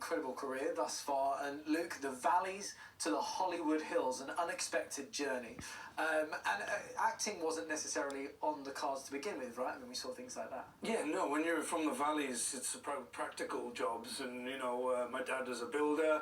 incredible career thus far, and Luke, the valleys to the Hollywood hills, an unexpected journey. Acting wasn't necessarily on the cards to begin with, right? I mean, we saw things like that. Yeah, no, when you're from the valleys, it's practical jobs, and, you know, my dad was a builder.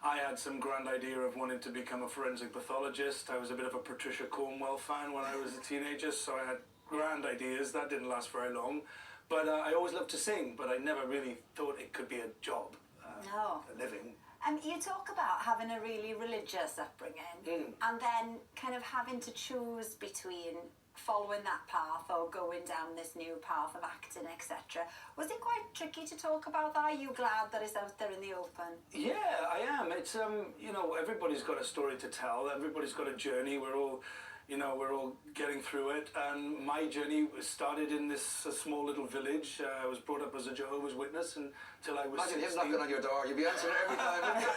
I had some grand idea of wanting to become a forensic pathologist. I was a bit of a Patricia Cornwell fan when I was a teenager, so I had grand ideas. That didn't last very long. But I always loved to sing, but I never really thought it could be a job, a living. And you talk about having a really religious upbringing and then kind of having to choose between following that path or going down this new path of acting, etc. Was it quite tricky to talk about that? Are you glad that it's out there in the open? Yeah, I am. It's, you know, everybody's got a story to tell. Everybody's got a journey. We're all, you know, we're all getting through it. And my journey started in this small little village. I was brought up as a Jehovah's Witness until I was Imagine 16. him knocking on your door. You'd be answering it every time, wouldn't you?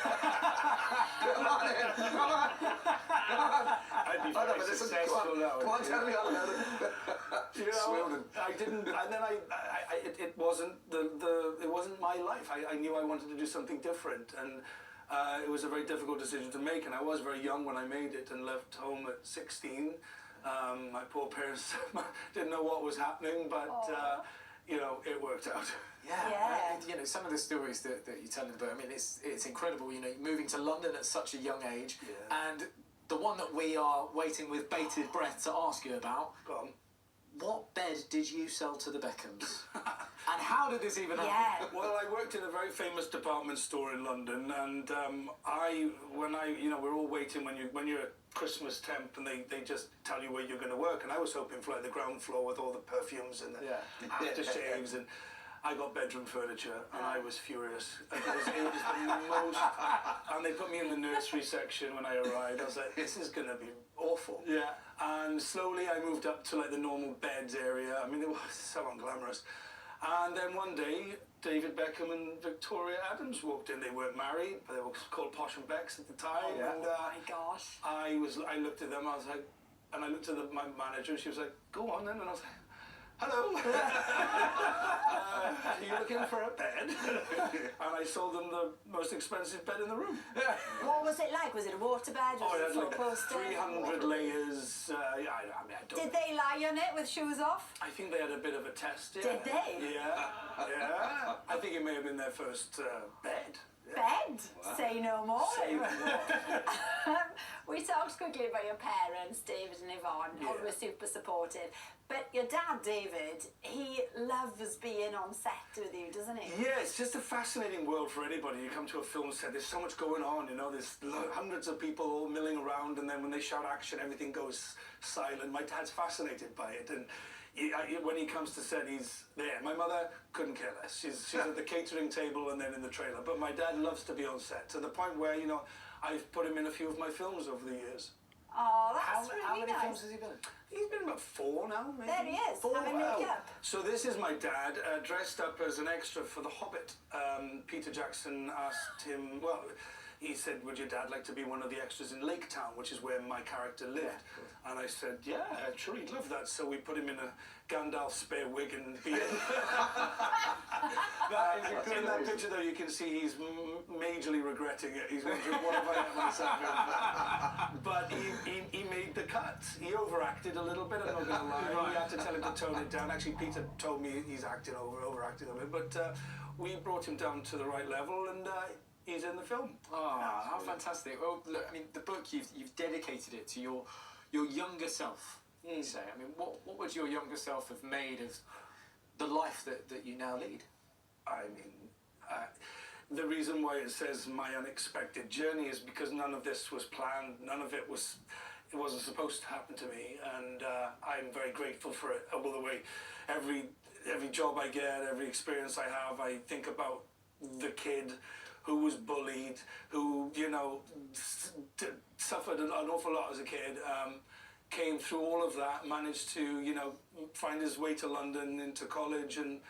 Come on in, come on. I'd be very successful now. Come on, tell me all about it. You know, I didn't, and then it wasn't it wasn't my life. I knew I wanted to do something different, and it was a very difficult decision to make, and I was very young when I made it and left home at 16. My poor parents didn't know what was happening, but you know, it worked out. Yeah. You know, some of the stories that you tell in the book, I mean, it's incredible, you know, moving to London at such a young age, and the one that we are waiting with bated breath to ask you about. Go on. What bed did you sell to the Beckhams? And how did this even happen? Yeah. Well, I worked in a very famous department store in London, and you know, we're all waiting when you're a Christmas temp, and they just tell you where you're going to work, and I was hoping for like the ground floor with all the perfumes and the aftershaves, and I got bedroom furniture, and I was furious. It was the most, and they put me in the nursery section when I arrived. I was like, this is going to be awful. Yeah. And slowly I moved up to like the normal beds area. I mean, it was so unglamorous. And then one day, David Beckham and Victoria Adams walked in. They weren't married, but they were called Posh and Becks at the time. Oh, and my gosh. I looked at them, I was like, and I looked at my manager, and she was like, go on then. And I was like, hello. Are you looking for a bed? And I sold them the most expensive bed in the room. What was it like? Was it a waterbed? Oh, Was it it had full like poster? 300 layers. I mean, I don't. Did they lie on it with shoes off? I think they had a bit of a test, yeah. Did they? Yeah. I think it may have been their first bed. Bed? Wow. Say no more. Say no more. We talked quickly about your parents, David and Yvonne, who were super supportive. But your dad, David, he loves being on set with you, doesn't he? Yeah, it's just a fascinating world for anybody. You come to a film set, there's so much going on, you know, there's hundreds of people all milling around, and then when they shout action, everything goes silent. My dad's fascinated by it, and when he comes to set, he's there. My mother couldn't care less. She's at the catering table and then in the trailer. But my dad loves to be on set, to the point where, you know, I've put him in a few of my films over the years. Oh, that's really How many nice. films has he been in? He's been about 4 now, maybe. There he is, 4. having makeup. So this is my dad, dressed up as an extra for The Hobbit. Peter Jackson asked him, well, he said, would your dad like to be one of the extras in Lake Town, which is where my character lived? And I said, yeah, sure, he'd love that. So we put him in a Gandalf spare wig and beard. In that picture, though, you can see he's majorly regretting it. He's wondering, what have I let myself in? But he made the cut. He overacted a little bit, I'm not going to lie. We had to tell him to tone it down. Actually, Peter told me he's overacting a bit. But we brought him down to the right level, and he's in the film. Oh, how fantastic. Well, look, I mean, the book, you've dedicated it to your younger self, you say. I mean, what would your younger self have made of the life that you now lead? I mean, the reason why it says my unexpected journey is because none of this was planned. None of it wasn't supposed to happen to me, and I'm very grateful for it. All the way, every job I get, every experience I have, I think about the kid who was bullied, who, you know, suffered an awful lot as a kid, came through all of that, managed to, you know, find his way to London, into college, and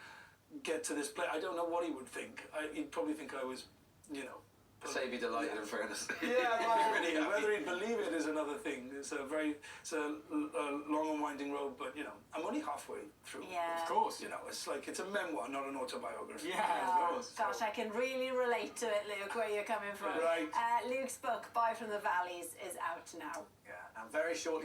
get to this place. I don't know what he would think. He'd probably think I was, you know, I'd say he'd be delighted, in fairness. Yeah, Really happy. whether he believe it is another thing. It's a long and winding road, but you know, I'm only halfway through. Yeah. Of course. You know, it's like it's a memoir, not an autobiography. Yeah, of course. Gosh, I can really relate to it, Luke, where you're coming from. Right. Luke's book, Boy from the Valleys, is out now. Yeah, and very shortly.